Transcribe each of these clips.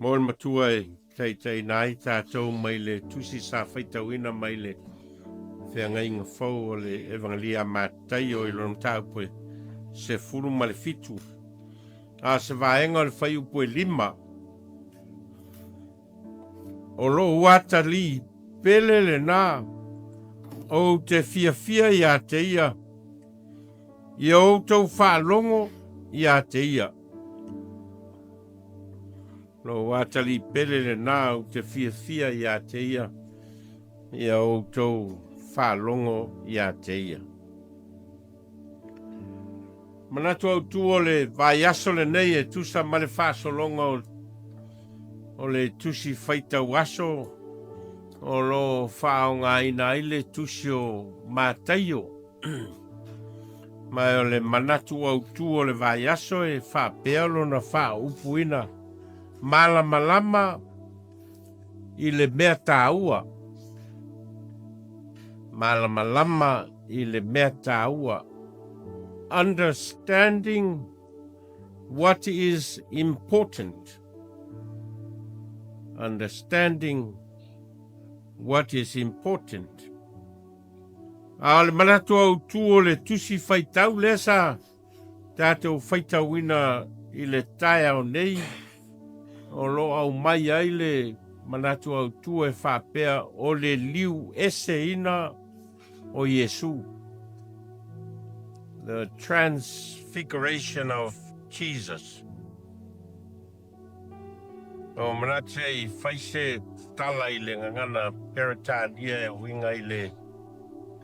Mo Matua tai nai tātou mai le tusi sa whaitauina mai le whiangai ngā whau o le evangelia Mataio I lona tāpue se furu ma le fitu. A se vaenga o le whai upu 5. O lo Atali pele lenā o te fiafia I te ia. I outou whaalongo I te ia. Lo Atali pele lenā o te fiafia I te ia. I outou whaalongo I te ia. Manatu Autu o le Vaiaso le nei e tusa ma le whaasolonga o le tusi whaitau aso o lo whaonga ina I le tusi o Mataio. Mai o le Manatu Autu o le Vaiaso e apea lona upuina Malamalama I le mea Taua. Malamalama I le mea Taua. Understanding what is important. Understanding what is important. A le Manatu Autu o le tusi whaitau le sa tātou whaitauina I le taia o nei o lo au mai ai le Manatu Autu e whapea o le LIUESEINA o Iesu. The transfiguration of Jesus. O manate I whaise tala I le ngangana peritania e winga I le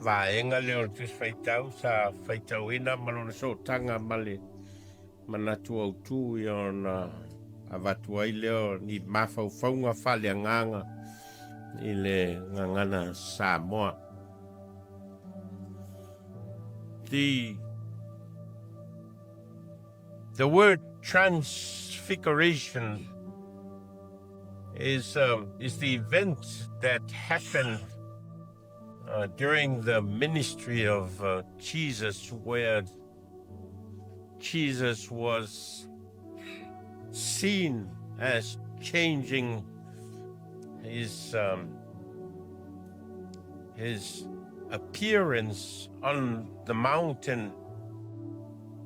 vaenga le o tus whaitau sa whaitauina malona so tanga male Manatu Autu I ona avatu ai leo ni mawhauwhaunga whale nganga I le ngangana Samoa. The word transfiguration is the event that happened during the ministry of Jesus, where Jesus was seen as changing his appearance on the mountain,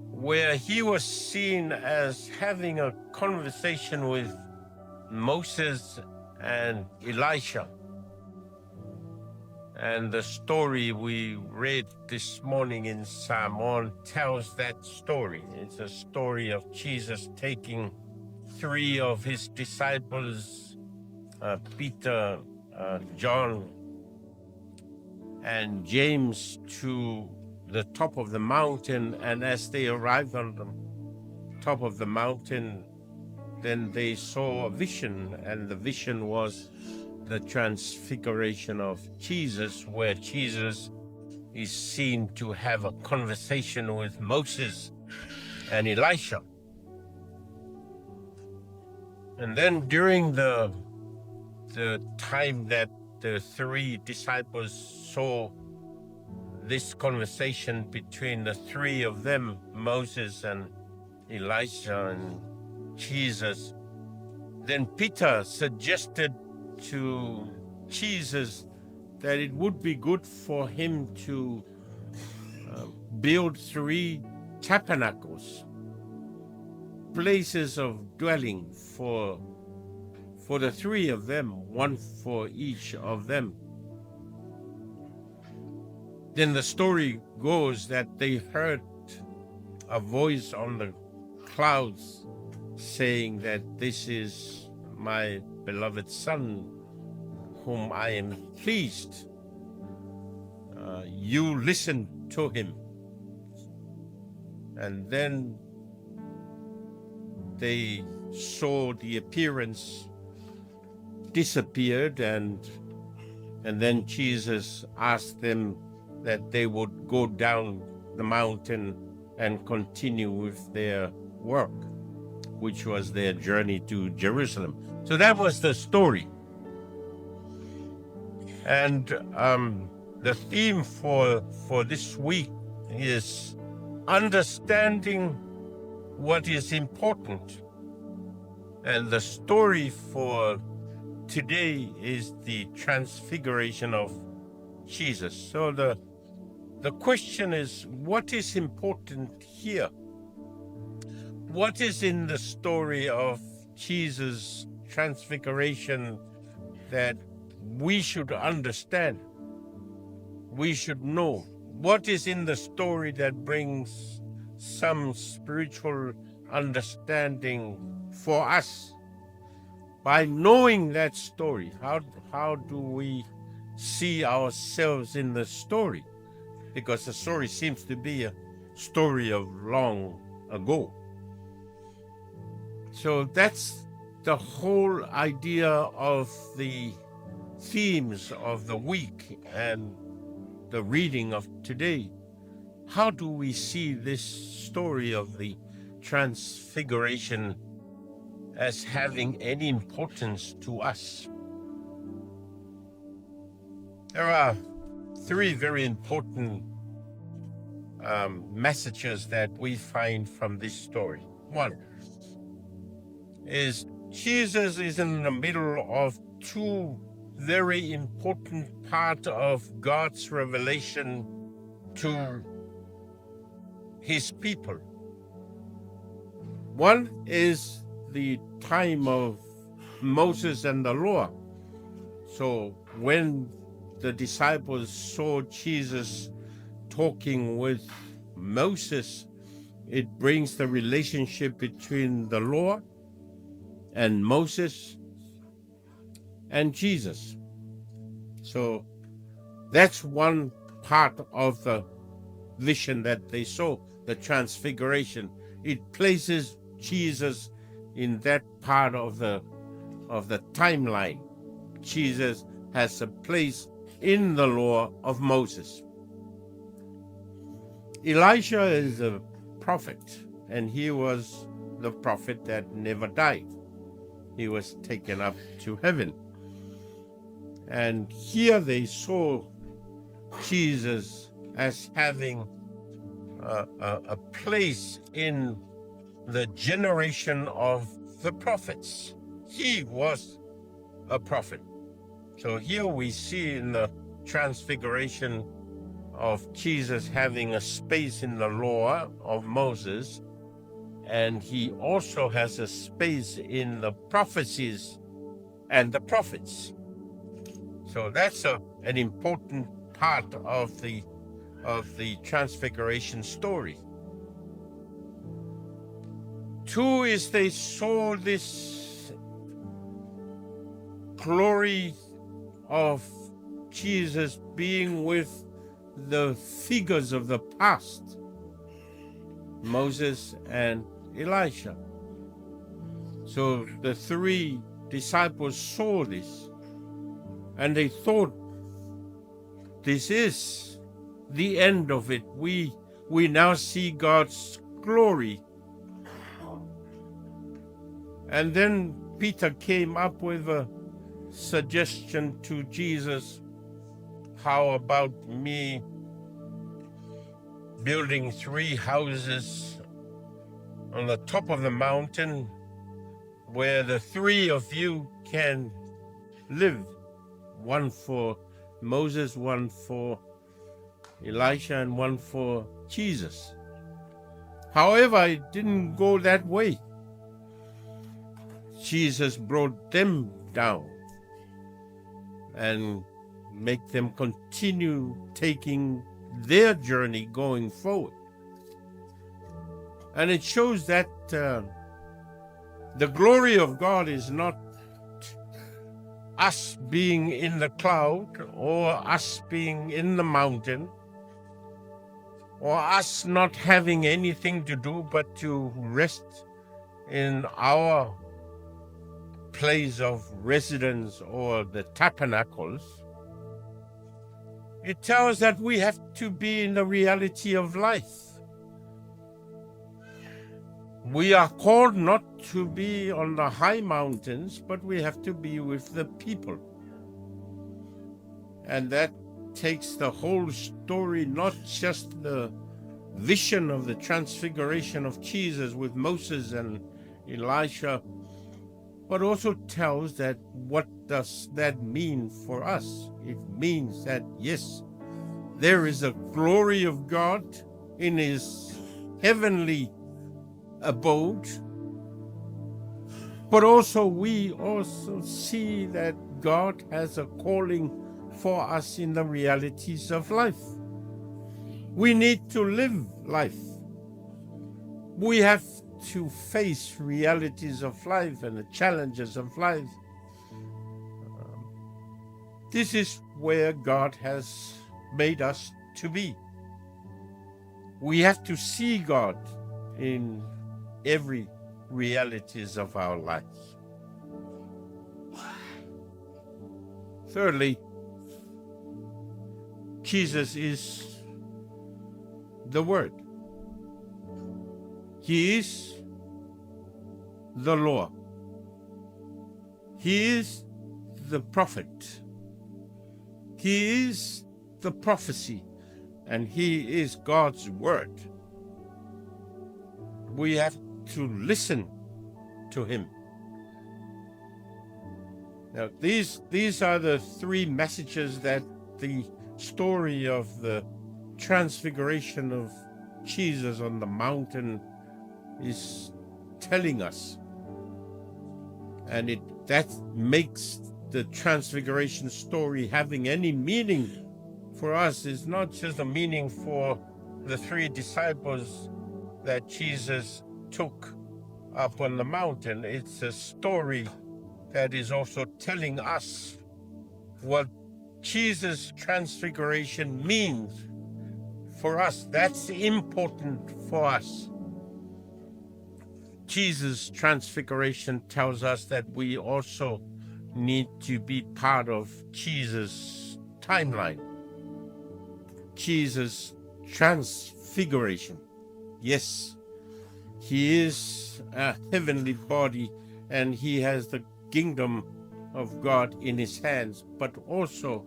where he was seen as having a conversation with Moses and Elisha. And the story we read this morning in Psalm 1 tells that story. It's a story of Jesus taking 3 of his disciples, Peter, John, and James, to the top of the mountain, and as they arrived on the top of the mountain, then they saw a vision, and the vision was the transfiguration of Jesus, where Jesus is seen to have a conversation with Moses and Elisha. And then during the time that the 3 disciples saw this conversation between the 3 of them, Moses and Elisha and Jesus, then Peter suggested to Jesus that it would be good for him to build 3 tabernacles, places of dwelling for the 3 of them, 1 for each of them. Then the story goes that they heard a voice on the clouds saying that this is my beloved Son, whom I am pleased. You listen to him. And then they saw the appearance disappeared, and then Jesus asked them that they would go down the mountain and continue with their work, which was their journey to Jerusalem. So that was the story. And the theme for this week is understanding what is important. And the story for today is the transfiguration of Jesus. So the question is, what is important here? What is in the story of Jesus' transfiguration that we should understand? We should know. What is in the story that brings some spiritual understanding for us? By knowing that story, how do we see ourselves in the story? Because the story seems to be a story of long ago. So that's the whole idea of the themes of the week and the reading of today. How do we see this story of the transfiguration as having any importance to us? There are three very important messages that we find from this story. One is Jesus is in the middle of two very important parts of God's revelation to his people. One is the time of Moses and the law. So when the disciples saw Jesus talking with Moses, it brings the relationship between the law and Moses and Jesus. So that's one part of the vision that they saw, the transfiguration. It places Jesus in that part of the timeline. Jesus has a place in the law of Moses. Elijah is a prophet, and he was the prophet that never died. He was taken up to heaven. And here they saw Jesus as having a place in the generation of the prophets. He was a prophet. So here we see in the transfiguration of Jesus having a space in the law of Moses, and he also has a space in the prophecies and the prophets. So that's an important part of the transfiguration story. Two is they saw this glory of Jesus being with the figures of the past, Moses and Elijah. So the three disciples saw this, and they thought, this is the end of it. We now see God's glory. And then Peter came up with a suggestion to Jesus. How about me building 3 houses on the top of the mountain where the 3 of you can live? One for Moses, one for Elisha, and one for Jesus. However, it didn't go that way. Jesus brought them down and make them continue taking their journey going forward. And it shows that the glory of God is not us being in the cloud, or us being in the mountain, or us not having anything to do but to rest in our place of residence or the tabernacles. It tells that we have to be in the reality of life. We are called not to be on the high mountains, but we have to be with the people. And that takes the whole story, not just the vision of the transfiguration of Jesus with Moses and Elisha, but also tells that what does that mean for us? It means that, yes, there is a glory of God in his heavenly abode, but also we also see that God has a calling for us in the realities of life. We need to live life. We have to face realities of life and the challenges of life. This is where God has made us to be. We have to see God in every realities of our lives. Thirdly, Jesus is the Word. He is the law. He is the prophet. He is the prophecy, and he is God's word. We have to listen to him. Now, these are the three messages that the story of the transfiguration of Jesus on the mountain is telling us. And that makes the transfiguration story having any meaning for us. Is not just a meaning for the three disciples that Jesus took up on the mountain. It's a story that is also telling us what Jesus' transfiguration means for us. That's important for us. Jesus' transfiguration tells us that we also need to be part of Jesus' timeline. Jesus' transfiguration. Yes, he is a heavenly body and he has the kingdom of God in his hands, but also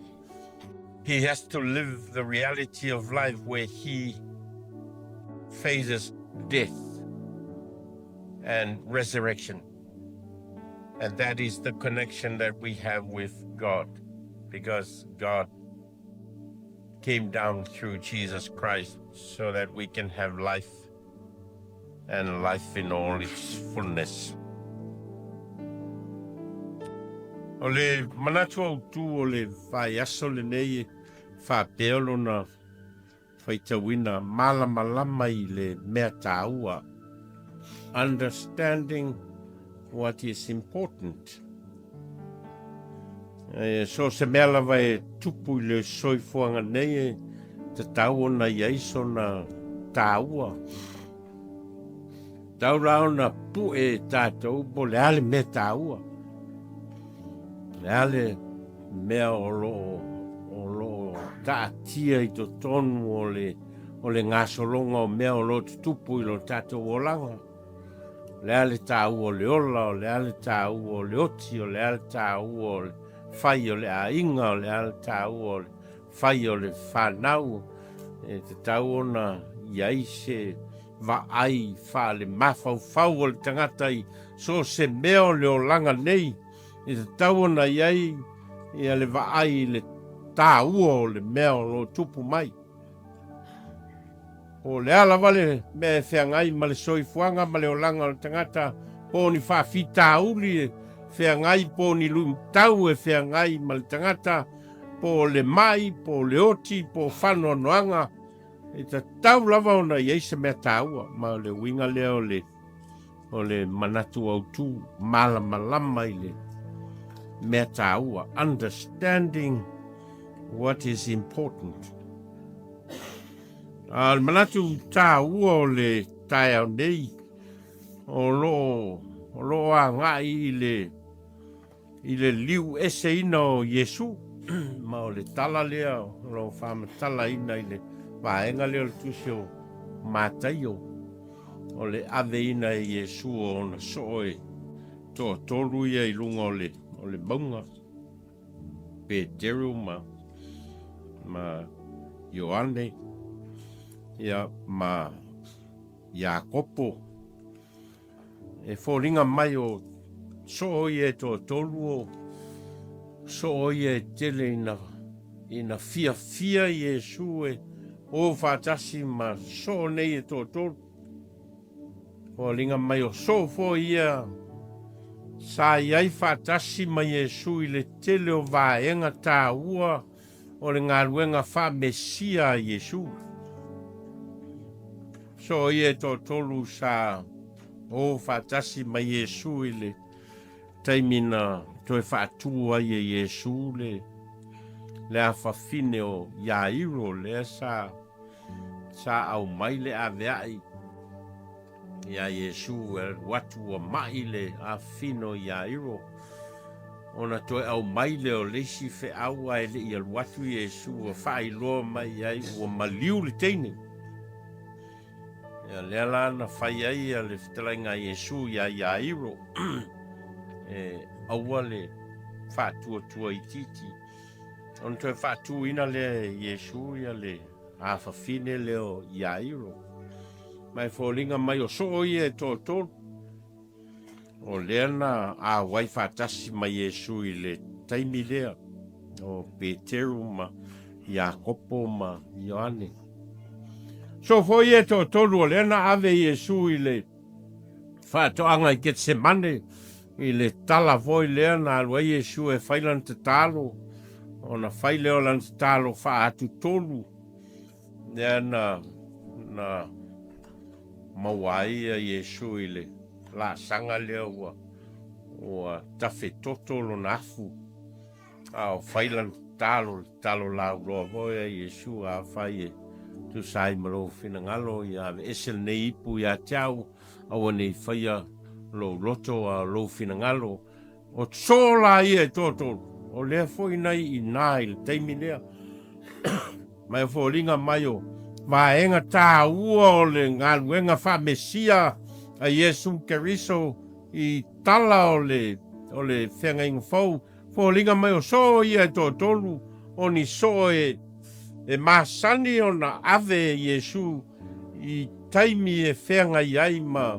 he has to live the reality of life where he faces death and resurrection. And that is the connection that we have with God, because God came down through Jesus Christ so that we can have life, and life in all its fullness. O le Manatu Autu o le Vaiaso lenā fiafia na faitauina Malamalama I le mea Taua. Understanding what is important. So se mea lava e tupu I le soifuanga nei te tau na Iesu na Taua. Tau rao na pu e tātou po le ale mea Taua. Le ale mea o lo tātia I to tonu o le ngasolonga o mea o lo tupu I lo tātou o langa. Le ale Taua o le ola, o le ale Taua o le oti, o le ale Taua o le fai o le ainga, o le ale Taua o le fai o le whanau. E te tau ona iai se vaai wha le mawhau o le tangata I so se mea o le olanga nei. E te tau ona iai I le vaai le Taua o le mea o lo tupu mai. O le ala vale me whiangai ma le soifuanga ma le olanga o le tangata po ni whawhita uli whiangai po ni lumtau e whiangai ma le tangata po le mai, po le oti, po whanoa noanga e ta tau lava ona Iesu mea Taua ma le winga leo o le Manatu Autu Malamalama I le mea Taua. Understanding what is important. Al Manatu Taua o le tae nei o lo a ngai I le LIUESEINA o Iesu ma o le tala lea o lo whamatala ina I le vaenga lea o le tusi o Mataio o le aveina I Iesu o na soe to tolu ia I lunga o le maunga Peteru ma Ioane ia ma Iakopo e fōringa mai o so ia to tolu so ia tele ina fiafia Iesu o fatasi ma so nei to tolu o linga mai o so fo ia sa iai fatasi ma Iesu i le tele o vaenga Taua o le ngaluenga fa mesia Iesu so ia to tolu sa o fatasi ma Iesu i le taimina toe faatua ia Iesu le afafine o Iairo le sa au mai le aveai ia Iesu watu o mai le afino Iairo ona toe au mai le o leisi fe au ai le ia watu Iesu o faailoa mai ai ua maliu le teine ia le ala na fai ai le fitalainga Iesu ia Iairo aua le faatuatua i titi ona toe faatuuina le Iesu ia le afafine le o Iairo mai folinga mai o so ia totolu o lea na auai faatasi mai Iesu i le taimi lea o Peteru ma Iakopo ma Ioane so fo ia totolu o lea na ave Iesu i le faatoʻaga i Getsemane i le tala foi lea na alua Iesu e fai lana tatalo ona fai lea o lana tatalo faatutolu lea na maua ia Iesu i le laasaga lea ua tafetoto lona afu ao fai lana talo lauloa foi a Iesu afai e tusai ma lou finagalo ia ese lenei ipu iā te au aua nei faia lou loto a lou finagalo o sola ia e totolu o lea foi nai inā i le taimi lea mai o foliga mai o vaenga Taua o le galuega faamesia a Iesu Keriso i tala o le feagaiga fou foliga mai o so ia e totolu o ni so e masani ona ave Iesu i taimi e feagai ai ma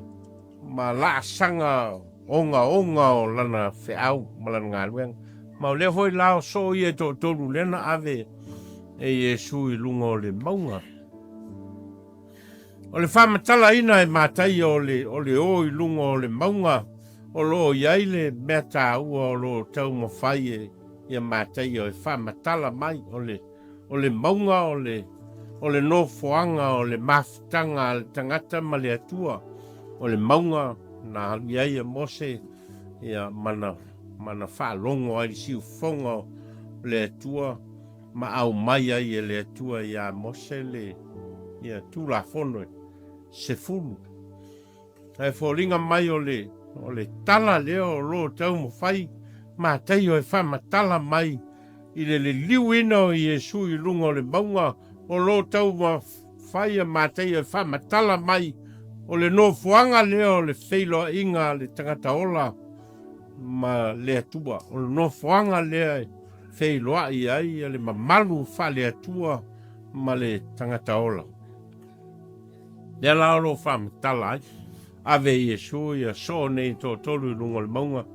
laasaga onga o lana feau ma lana galuega ma o lea foi la o so ia e totolu lea na ave e Iesu i luga o le mauga o le faamatalaina e Mataio o le o i luga o le mauga o loo iai le mea tāua o lo taumawhai ia Mataio e faamatala mai o le mauga o le nofoanga o le mafutanga le tangata ma le atua o le mauga na alu iai e Mose ia mana whaalongo ai si ufonga le atua ma au mai ai e le atua ia Mose le ia tulafono se fulu e folinga mai o le tala leo o lo taumawhai Mataio e whaamatala mai i le liuina o Iesu i lunga o le maunga o lo taumawhai a Mataio e whaamatala mai o le nofuanga leo le wheilo inga le tangata ola ma le atua o le nofuanga lea wheiloa i ai le mamalu wha le atua ma le tangata ola le lao lo whaamatala ai ave Iesu ia so nei tolu i lunga o le maunga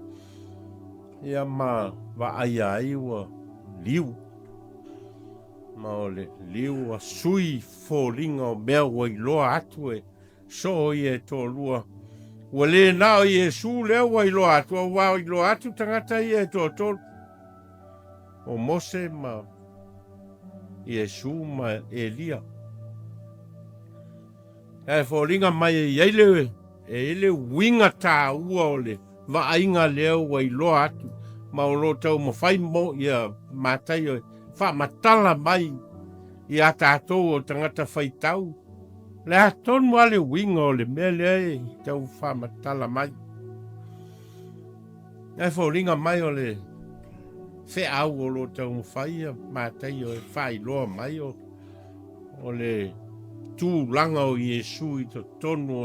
ia ma wa ai ua liu ma o le liu a sui fōlinga o mea ua iloa atu e so ia tolua ua lenā o Iesu lea ua iloa atu a ua iloa atu tangata ia tolu o Mose ma Iesu ma Elia e fōlinga mai e iele ele winga Taua o le vaainga lea ua iloa atu ma o lo taumawhai mo ia Mataio whaamatala mai i a tātou o tangata whaitau le aton mua le winga o le mea lea tau whaamatala mai e fōringa mai o le wheau o lo taumawhai ia Mataio e whailoa mai o le tūlanga o Iesu i to tonu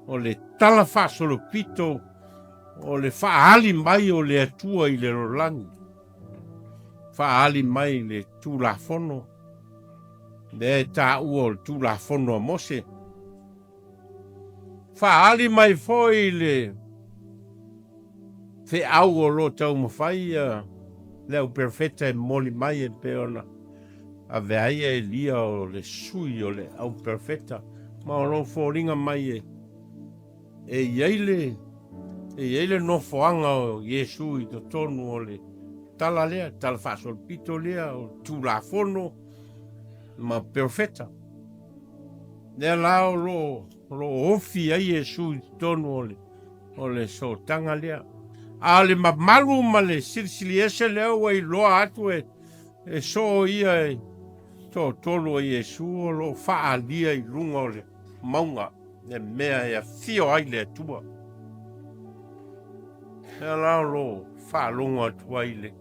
o le tala whaasolo pito o le whaali mai o le atua i le rolangi. Whaali mai le tūlafono. Le tā ua o le tūlafono a Mose. Whaali mai foi fe au o lo tau mawhai leo perfeta e moli mai e peona. A veaia e lia o le sui o le au perfeta. Ma o lo fōringa mai e ieile no foanga o Iesu i to tonu o le tala lea, tala whasol pito lea o tū la fono ma perfeta. Lea lao lo ofi a Iesu i to tonu o le so tanga lea. A le mamalu ma le silisili ese lea wa i loa atu e so ia e to tolu o Iesu o lo faa lia i lunga o le maunga e mea e a fio ai le atua. E lao lo faa lunga atua i le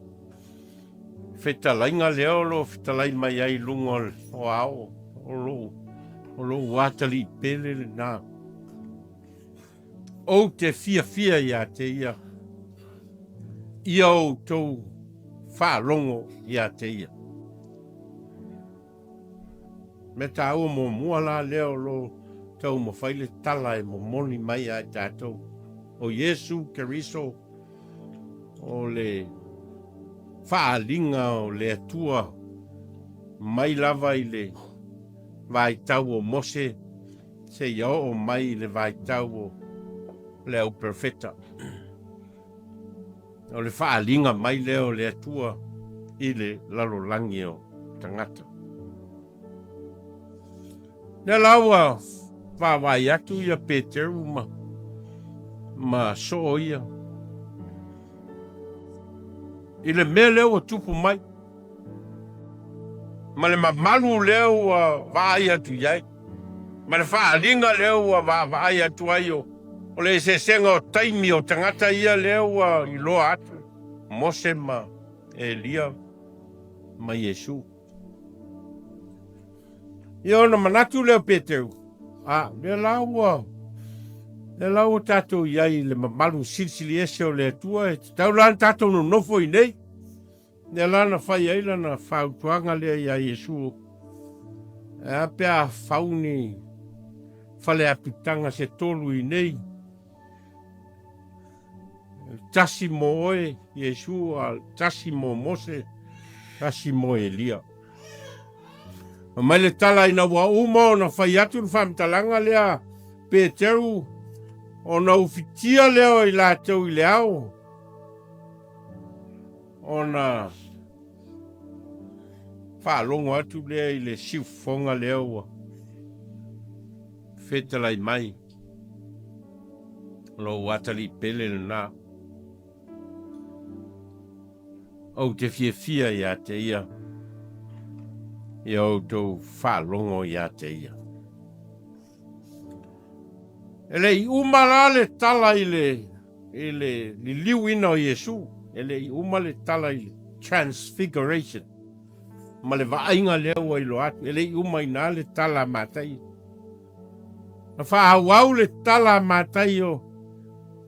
fetalainga leo lo fetalai mai ai lunga o ao o lo Atali pele lenā. O te fiafia ia te ia outou faa longo ia te ia. Me tāua mo muala leo lo tau mo whaile tala e mo moni mai ai tātou. O Iesu keriso o le whaalinga o le atua mai lava i le vai tau o Mose se iao o mai le vai tau o le au perfeta. O le whaalinga mai leo le atua i le lalolangi o tangata. Ne laua whawai atu ia Peteru ma so ia. I le mea leo a tupu mai. Ma le mamalu leo a vai atu iai. Ma le whaalinga leo a vai atu ai o le sesenga o taimi o tangata ia leo a i loa atu. Mose ma Elia ma Iesu. Ia ona manatu leo Peteru. Le lau tātou iai le mamalu silisili ese o le atua e tau lana tātou no nofo i nei. Le lana whai eila na whautuanga lea ia Iesu. E apea fauni whale apitanga se tolu i nei. Tasi mo oe Iesu a tasi mo Mose, tasi mo Elia. Mai le tala ina wa uma na whai atu na whamtalanga lea Peteru o na ufitia leo i latou i leao. O na whaalongo atu lea i le siufonga leo. Fetalai mai. Lo Atali pele lenā. O te fiafia ia te ia. I outou whaalongo ia te ia. Ele i umala le tala i le liuina o Iesu. Ele i umale tala i le transfiguration. Ma le vaainga leo i lo atu. Ele i umaina le tala Mataio. Na whaawau le tala Mataio.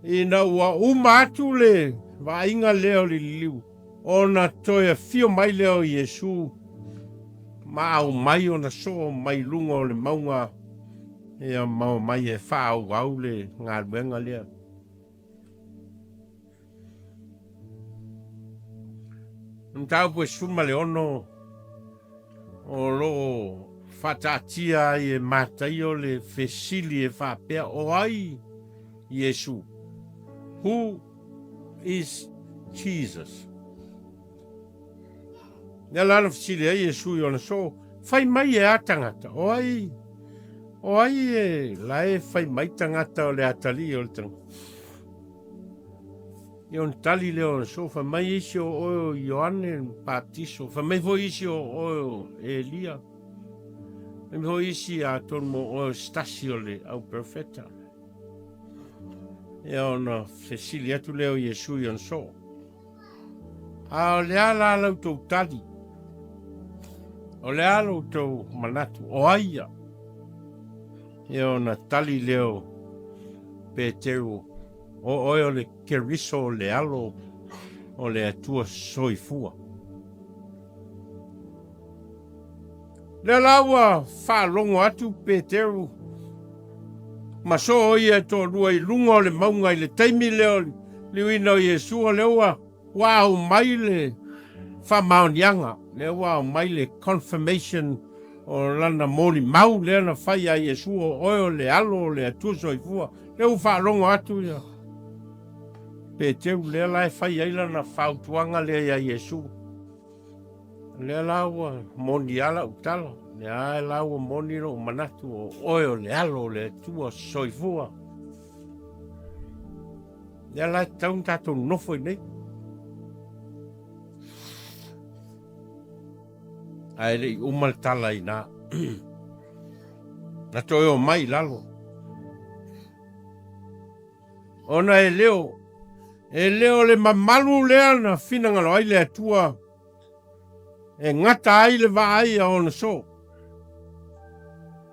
I na ua atu le vaainga leo li liu. O na toia fio mai leo Iesu. Ma au mai o na so mai lunga o le maunga. Ia mau mai e whaawau le ngā ruenga lea. Ntau po suma le ono. O lo whatatia i e Mataio le fesili e whapea o ai Iesu. Who is Jesus? Nea lana fesili ai Iesu i ona so. Whai mai e atangata. O ai e lae whai mai tangata o le Atali o le tanga. I on tali leo ona so. Whai mai isi o oio Ioane Baptiso. Whai mai ho isi o oio Elia. Whai mai ho isi a ton mo oio Stasi o le au perfeta. E ona fesili atu leo Iesu i on so. A o lea la lautou tali. O lea lautou manatu Aoao. E ona tali leo Peteru. O oio le keriso o le alo o le atua soifua. Le laua whalongo atu Peteru. Ma so oia to lua i lunga o le maunga i le taimi leo liuina o Iesu o le ua wao mai le whamaonianga, le wao mai le confirmation o lana moli mau le na whai a Iesu o oio le alo le atua soifua, le u whaalongo atu ia. Pe teu le lai whai aila na whautuanga le a Iesu. Le laua moni ala utala, le ai laua moni ro manatu o oio le alo le atua soifua. Le lai taun tatou nofo nei. Ai le umal tala ina. Na toi o mai lalo. Ona e leo le mamalu lea na finangalo ai le atua. E ngata ai le va ai a ona so.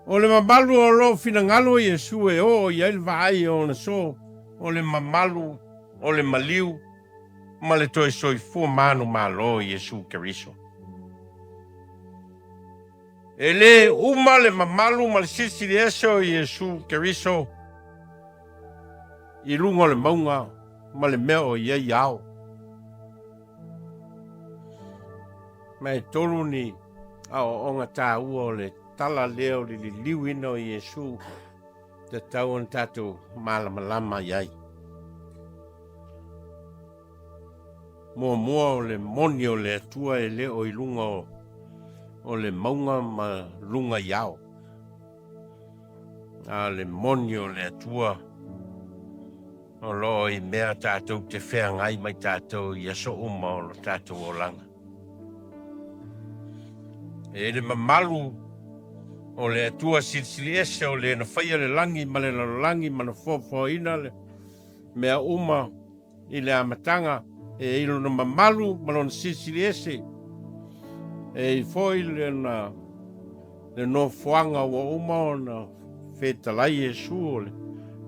O le mamalu o lo finangalo Iesu e o i ai le va ai a ona so. O le mamalu, o le maliu, ma le toi soifua manu malo Iesu Keriso. E le uma le mamalu ma le sisiri eso Iesu Keriso. I lunga le maunga ma le mea o iei ao. Mai tolu ni ao onga Taua o le tala leo li liuina o Iesu te tau an tatu Malamalama iai. Mua o le moni o le atua e leo i lunga o le maunga ma lunga iao. A le moni o le atua o lo i mea tātou te whea ngai mai tātou i aso uma o lo tātou o langa. E le mamalu o le atua silsili ese o le na whaia le langi ma le langi ma na fofoina le mea uma i le amatanga e ilo na mamalu ma lo na silsili ese e i foi le no fuanga wa uma o na whetalai Iesu o le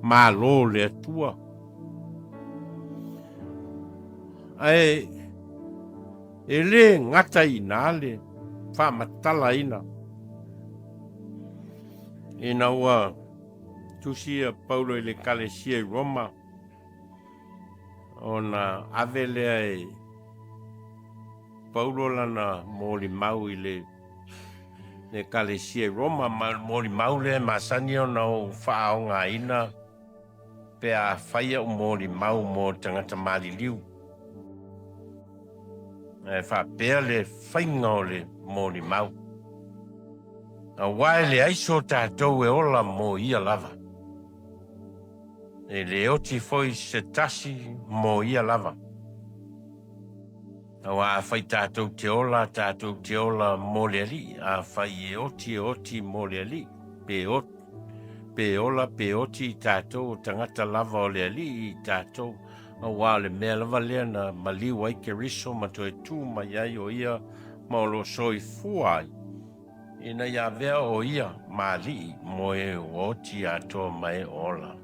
Malolo le atua. Ai e le ngata ina le whamatala ina. Ina ua tusia Paulo i le kalesia i Roma o na avelea e Paulo lana moli mau i le kalesia i Roma ma moli mau le masani o na o whaonga ina pe a whaia o moli mau mo tangata maliliu. E whapea le whainga o le moli mau. A wae le aiso tātou e ola mo ia lava. E le oti foi se tasi mo ia lava. A wa a whai tātou te ola mo le ali. A whai e oti mo le ali. Pe oti tātou tangata lava o le ali i tātou. A wa le mea lava lea na maliu ai Keriso ma toe tū ma iai o ia ma o lo soi fuai. Ina ia vea o ia mali mo e oti ato mai ola.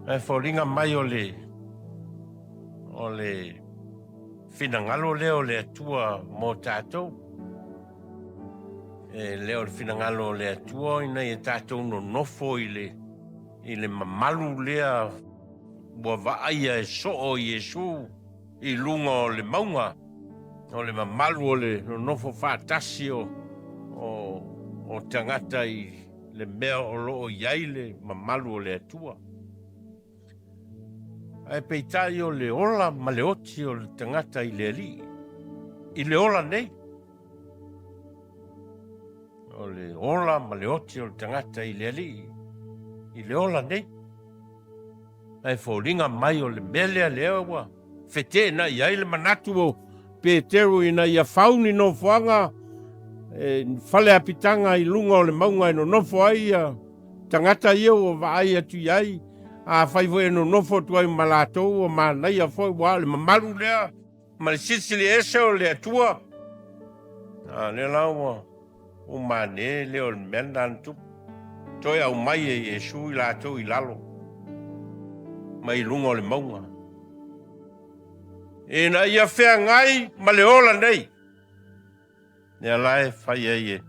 E whoringa mai o le finangalo leo le atua mo tātou. E leo le finangalo le atua ina i tātou no nofo i le mamalu lea bua vaia e so o Iesu i lunga o le maunga. O le mamalu o le nofo whātasi o tangata i le mea o loo iai le mamalu o le atua. Ai peitai o le ola ma le oti o le tangata i le ali. I le ola nei. O le ola ma le oti o le tangata i le ali. I le ola nei. Ai whoringa mai o le melea lea wa. Fete na iai le manatu o Peteru ina ia fauni no fuanga fale apitanga i lunga o le maunga no nofo ai tangata ia o vai atu iai a faivo e no nofo tu ai malatou o manai a foi wa le mamalu lea ma le sisili ese o le atua a le laua o mane le o menantu toi au mai e Iesu i latou i lalo mai lunga o le maunga. E na ia whea ngai ma le ola nei. Nea lae whai e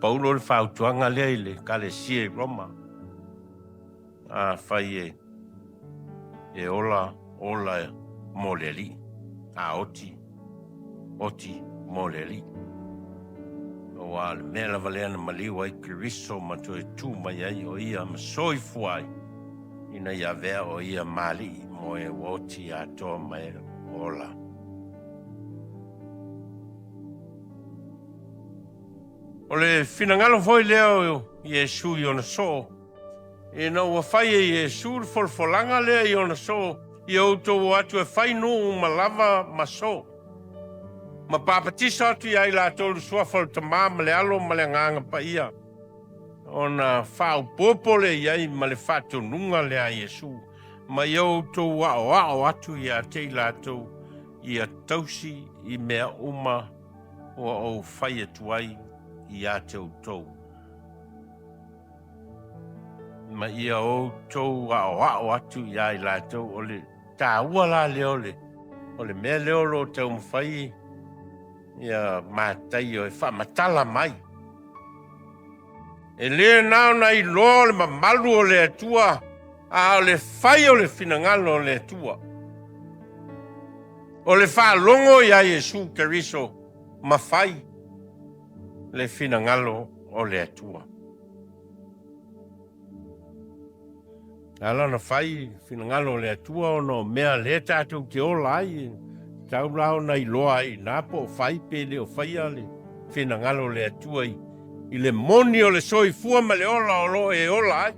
Paulo le whautuanga lea i le kalesia i Roma. A whai e ola mo le ali. A oti mo le ali. O a le mea lava lea na maliu ai Keriso ma toe tū mai ai o ia ma soifu ai. Ina ia vea o ia mali mo e oti atoa mai ola. O le finangalo foi leo Iesu i ona so. E na ua fai e Iesu folfolanga lea i ona so. I outou atu e fai no ma lava ma so. Ma papatisa atu i ai latou le suafa le tamā ma le alo ma le nganga pa ia. Ona whao popole i ai ma le whatonunga lea Iesu. Ma i outou aoao atu i a te latou i a tausi i mea uma o au fai atu ai i a te outou. Ma ia outou aoao atu i ai latou o le Taua la leo le. O le mea leo lo tau mwhai ia Mataio e whamatala mai. E lea nao na i loa le mamalu o le atua. A o le whai o le finangalo o le atua. O le whalongo ia Iesu Keriso ma whai le finangalo o le atua. Ala na whai finangalo le atua o no mea le tātou te ola ai. Tau lao na i loa ai. Nā po whai pele o whai ale. Finangalo le atua i. I le moni o le soifua ma le ola o lo e ola ai.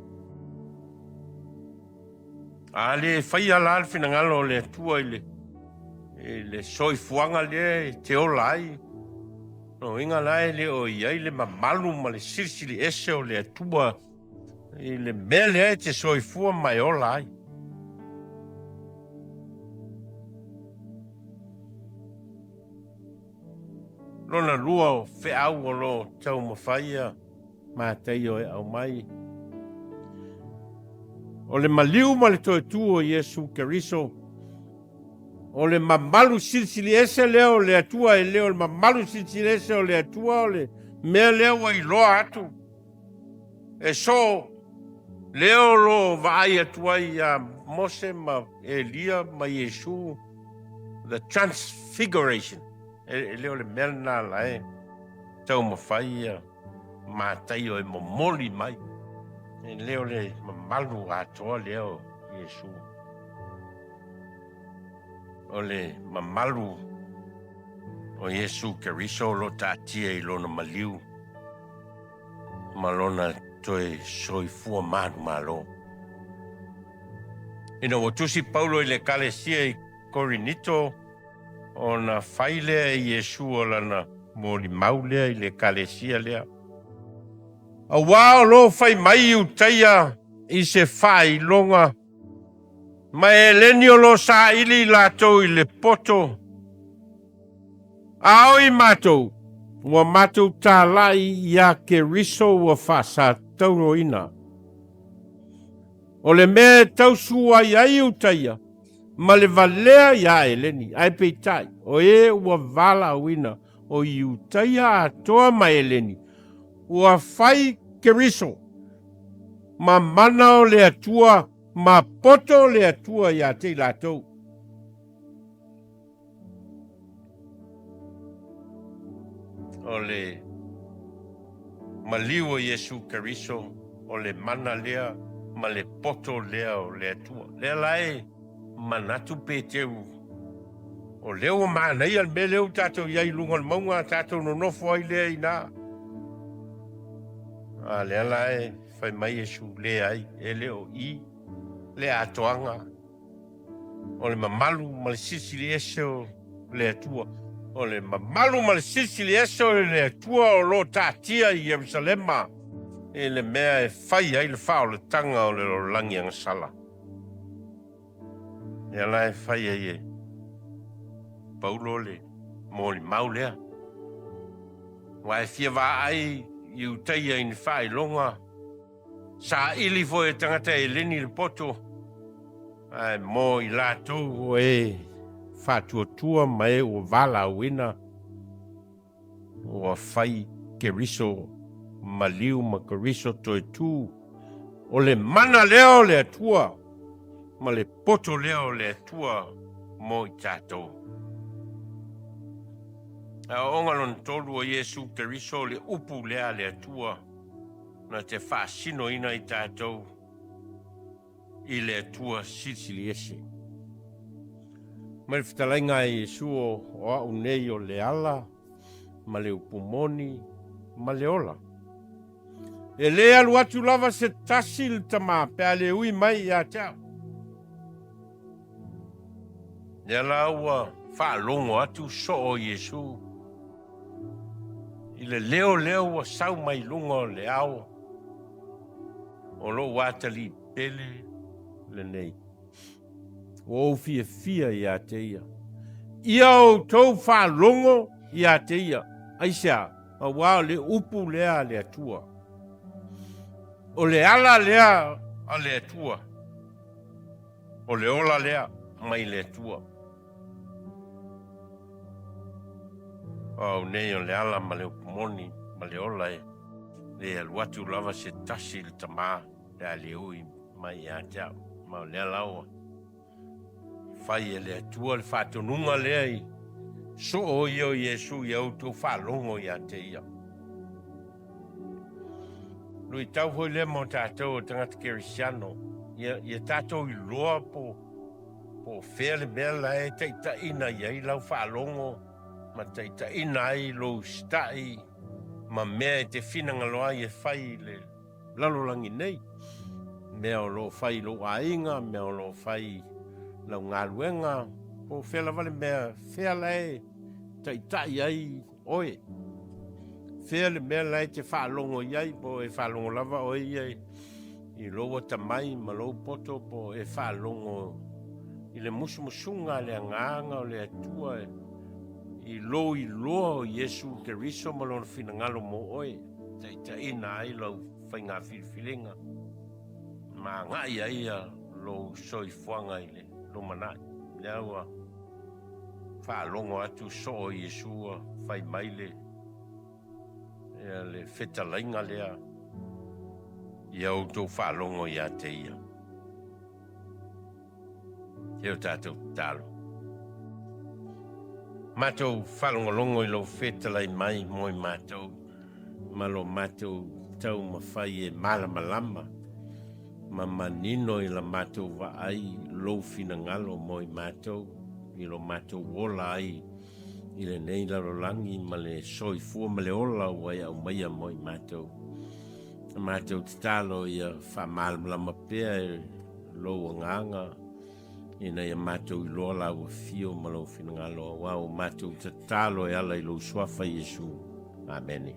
A le whai ala al finangalo le atua i le. E le soifuanga le te ola ai. No inga lai le o iai le mamalu ma le sirsili ese o le atua. I le mele e te soifua mai ola ai. Lona lua o whiau o lo tau mawhaia Mataio e au mai. O le maliu ma le toe tu o Iesu Keriso. O le mamalu silsili ese leo le atua e leo le mamalu silsili ese o le atua o le mea leo i loa atu. E so leo lo vai atuai a Mose ma Elia ma Iesu. The transfiguration. E leo le melna la e. Tau mawhai a Mataio e momoli mai. E leo le mamalu atoa leo Iesu. O le mamalu o Iesu Keriso lo tātia i lona maliu. Malona toe soifua manu malo. Ina watusi Paulo i le kalesia i Korinito o na whaile i Iesu o lana moli maulea i le kalesia lea. A wao lo whai mai utaia i se whai longa. Ma e leni o lo sa ili latou i le poto. A oi matou. Ua matou tālai ia Keriso ua whasa tauroina. O le mea tausu ai ai utaia. Ma le valea ia eleni. Ai peitai. O e ua Vailaau ina. O i utaia atoa ma eleni. Ua whai Keriso. Ma mana o le atua. Ma poto le atua ia te latou. O le maliu o Iesu Keriso, o le mana lea, ma le poto lea o le atua. Lea lae, manatu peteu. O leo mana ia me leo tatou iai lunga le maunga, tatou no nofo ai lea ina. A lea lae, fai mai Iesu lea ai, e leo i, lea atoanga. O le mamalu, ma le sisili ese o le atua. O le mamalu ma le sisili ese o le atua o lo tātia i Jerusalema. E le mea e whai ai le whao le tanga o le langi angasala. E ala e whai ai e. Paulo le mōli maulea. Wa e fia wa ai i utaia i ni whai longa. Sa ili fo e tangata e leni le poto. Ai mō i latou o e. Whātua mai o Vailaau ina. O whai Keriso maliu ma Keriso toe tū. O le mana leo le atua. ma le poto lea o le atua mo i tātou. A onga lon tolu o Iesu Keriso le upu lea le atua na te whaasino ina i tātou i le atua sisiliese. Ma le whitalainga i Iesu o au nei o le ala, ma le upumoni, ma le ola. E le alu atu lava se tasil tama pe le ui mai ia tau. Le alaua whaalongo atu so o Iesu. I le leo wa sau mai lunga o le ao. O lo Atali pele le nei. O fiafia ia te ia. Ia outou whaalongo ia te ia. Aisea, a wao le upu lea le atua. O le ala lea a le atua. O le ola lea mai le atua. O nei o le ala ma le upumoni ma le ola e. Le aluatu lava se tasi le tamā le ale ui mai a tau. Ma o le alaua. Fai e le atua le whatonunga lea i. So o io Iesu i autou whalongo ia te ia. Lui tau hoi le mo tātou o tangata kerisiano. Ia tātou i loa po whea le mea lai taitaina iai lau whalongo. Ma taitaina ai lo stai. Ma mea e te whinangaloa i e whai le lalolangi nei. Mea o lo whai lo ainga, mea o lo whai lau ngaluenga. Po whea la vale mea whea lai taitai ai oe. Whea le mea lai te whaalongo iai po e whaalongo lava oe iai. I loa tamai ma lo poto po e whaalongo. I le musumusunga le anganga o le atua e. I loa o Iesu Keriso ma lona finangalo mo oe. Taitaina ai lau whainga whilwhilinga. Ma ngai ai a lo soifuanga i le lo manai. Lea ua whaalongo atu so o Iesua whai maile. Ea le whetalainga lea. I autou whaalongo ia te ia. Eo tātou talo. Matou whalongolongo i lo whetalai mai moi matou. Malo matou tau mawhai e Malamalama. Ma manino i la matou wa ai lo finangalo moi matou. I lo matou wola ai. I le nei larolangi ma le soifua ma le ola wai au maia moi matou. Matou talo i a Malamalama apea e lo nganga. Ina ia matou i loa la fio ma lo finangalo. Wau matou talo e ala i lo suafa Iesu. Amen.